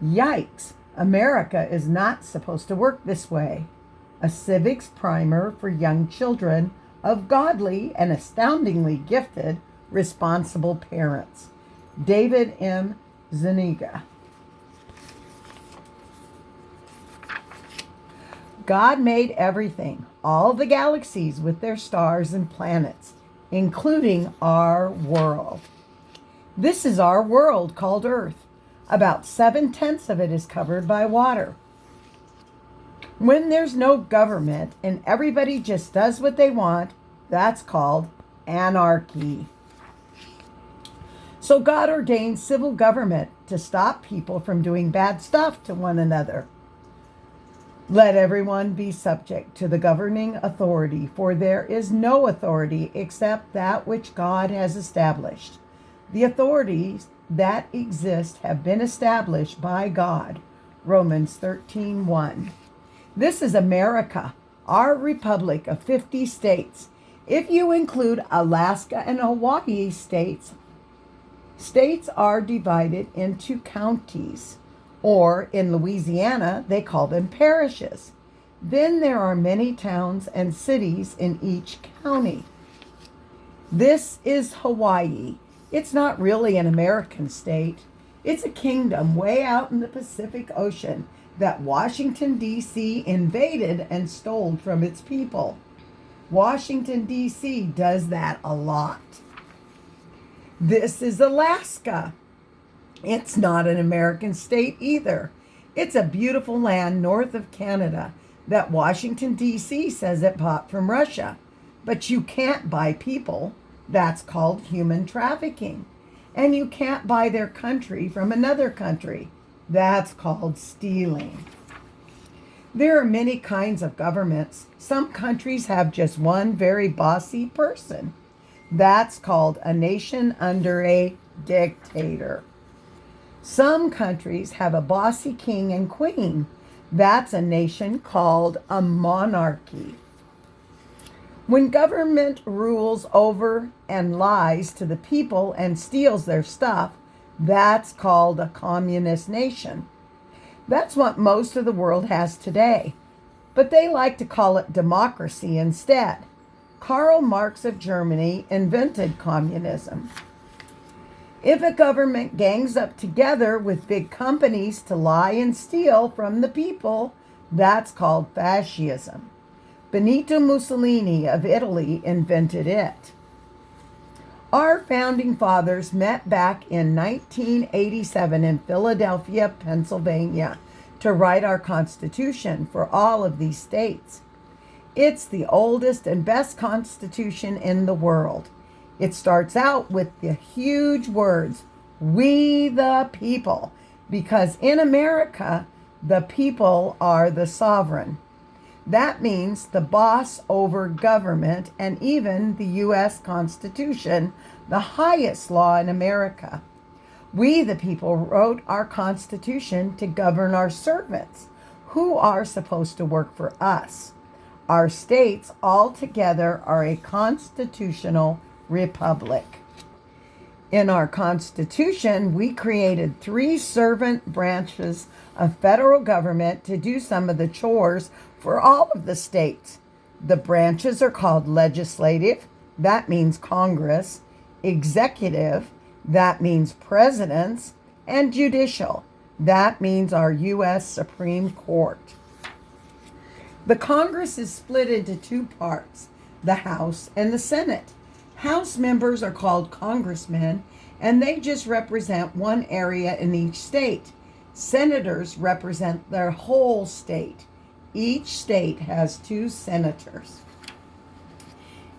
Yikes! America is not supposed to work this way. A Civics primer for young children of godly and astoundingly gifted, responsible parents. David M. Zuniga. God made everything, all the galaxies with their stars and planets, including our world. This is our world called Earth. About 7/10 of it is covered by water. When there's no government and everybody just does what they want, that's called anarchy. So God ordained civil government to stop people from doing bad stuff to one another. Let everyone be subject to the governing authority, for there is no authority except that which God has established. The authorities that exist have been established by God. Romans 13:1. This is America, our republic of 50 states. If you include Alaska and Hawaii states, states are divided into counties, or in Louisiana, they call them parishes. Then there are many towns and cities in each county. This is Hawaii. It's not really an American state. It's a kingdom way out in the Pacific Ocean that Washington, D.C. invaded and stole from its people. Washington, D.C. does that a lot. This is Alaska. It's not an American state either. It's a beautiful land north of Canada that Washington, D.C. says it bought from Russia. But you can't buy people. That's called human trafficking. And you can't buy their country from another country. That's called stealing. There are many kinds of governments. Some countries have just one very bossy person. That's called a nation under a dictator. Some countries have a bossy king and queen. That's a nation called a monarchy. When government rules over and lies to the people and steals their stuff, that's called a communist nation. That's what most of the world has today. But they like to call it democracy instead. Karl Marx of Germany invented communism. If a government gangs up together with big companies to lie and steal from the people, that's called fascism. Benito Mussolini of Italy invented it. Our founding fathers met back in 1987 in Philadelphia, Pennsylvania, to write our Constitution for all of these states. It's the oldest and best Constitution in the world. It starts out with the huge words, "We the people," because in America, the people are the sovereign. That means the boss over government and even the U.S. Constitution, the highest law in America. We, the people, wrote our Constitution to govern our servants, who are supposed to work for us. Our states all together are a constitutional republic. In our Constitution, we created 3 servant branches of federal government to do some of the chores for all of the states. The branches are called legislative, that means Congress, executive, that means presidents, and judicial, that means our U.S. Supreme Court. The Congress is split into 2 parts, the House and the Senate. House members are called congressmen, and they just represent one area in each state. Senators represent their whole state. Each state has 2 senators.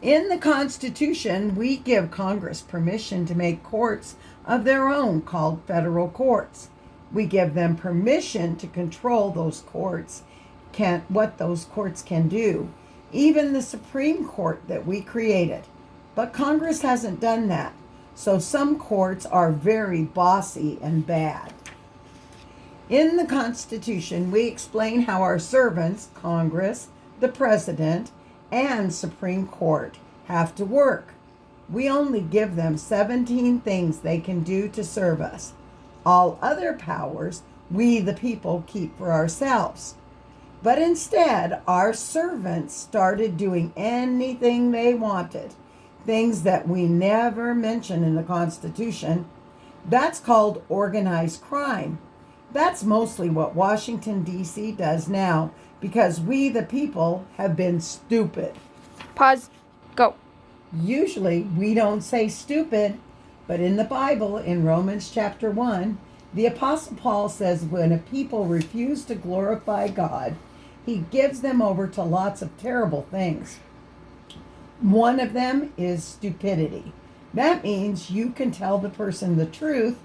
In the Constitution, we give Congress permission to make courts of their own called federal courts. We give them permission to control those courts, what those courts can do, even the Supreme Court that we created. But Congress hasn't done that, so some courts are very bossy and bad. In the Constitution, we explain how our servants, Congress, the President, and Supreme Court, have to work. We only give them 17 things they can do to serve us. All other powers we the people keep for ourselves. But instead, our servants started doing anything they wanted, things that we never mention in the Constitution. That's called organized crime. That's mostly what Washington, D.C. does now because we the people have been stupid. Pause. Go. Usually we don't say stupid, but in the Bible, in Romans chapter 1, the Apostle Paul says when a people refuse to glorify God, he gives them over to lots of terrible things. One of them is stupidity. That means you can tell the person the truth,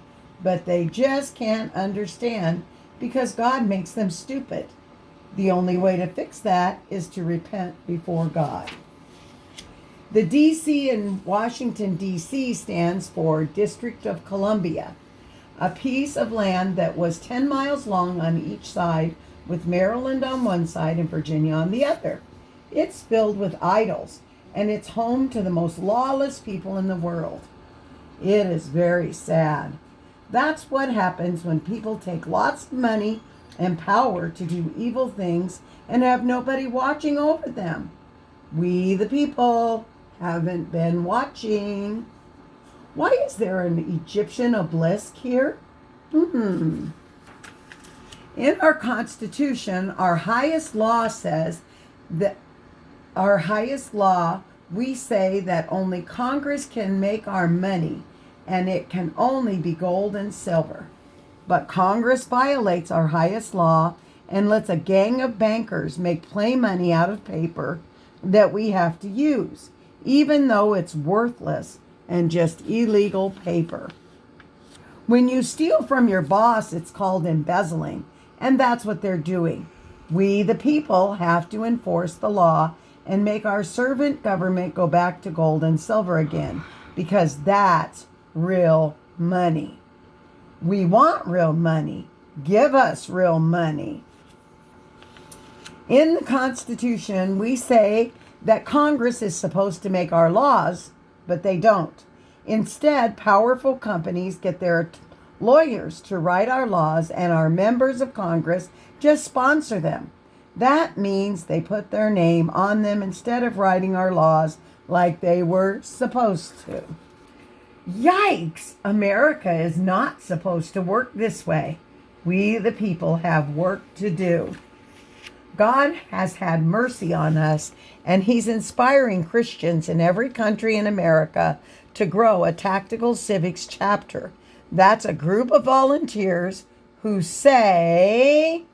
but they just can't understand because God makes them stupid. The only way to fix that is to repent before God. The D.C. in Washington, D.C. stands for District of Columbia, a piece of land that was 10 miles long on each side, with Maryland on one side and Virginia on the other. It's filled with idols, and it's home to the most lawless people in the world. It is very sad. That's what happens when people take lots of money and power to do evil things and have nobody watching over them. We, the people, haven't been watching. Why is there an Egyptian obelisk here? In our Constitution, our highest law says that we say that only Congress can make our money, and it can only be gold and silver. But Congress violates our highest law and lets a gang of bankers make play money out of paper that we have to use, even though it's worthless and just illegal paper. When you steal from your boss, it's called embezzling, and that's what they're doing. We, the people, have to enforce the law and make our servant government go back to gold and silver again, because that's real money. We want real money. Give us real money. In the Constitution, we say that Congress is supposed to make our laws, but they don't. Instead, powerful companies get their lawyers to write our laws, and our members of Congress just sponsor them. That means they put their name on them instead of writing our laws like they were supposed to. Yikes! America is not supposed to work this way. We, the people, have work to do. God has had mercy on us, and he's inspiring Christians in every country in America to grow a tactical civics chapter. That's a group of volunteers who say,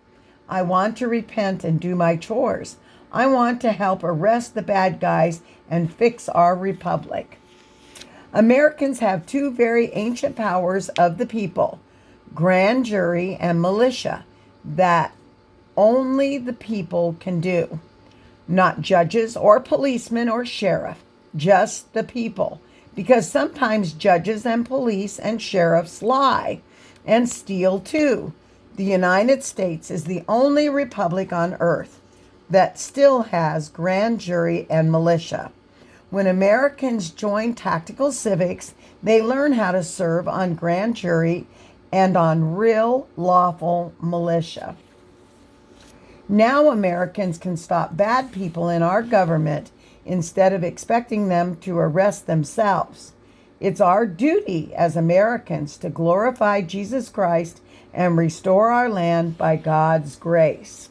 I want to repent and do my chores. I want to help arrest the bad guys and fix our republic. Americans have two very ancient powers of the people, grand jury and militia, that only the people can do. Not judges or policemen or sheriff, just the people. Because sometimes judges and police and sheriffs lie and steal too. The United States is the only republic on earth that still has grand jury and militia. When Americans join tactical civics, they learn how to serve on grand jury and on real lawful militia. Now Americans can stop bad people in our government instead of expecting them to arrest themselves. It's our duty as Americans to glorify Jesus Christ and restore our land by God's grace.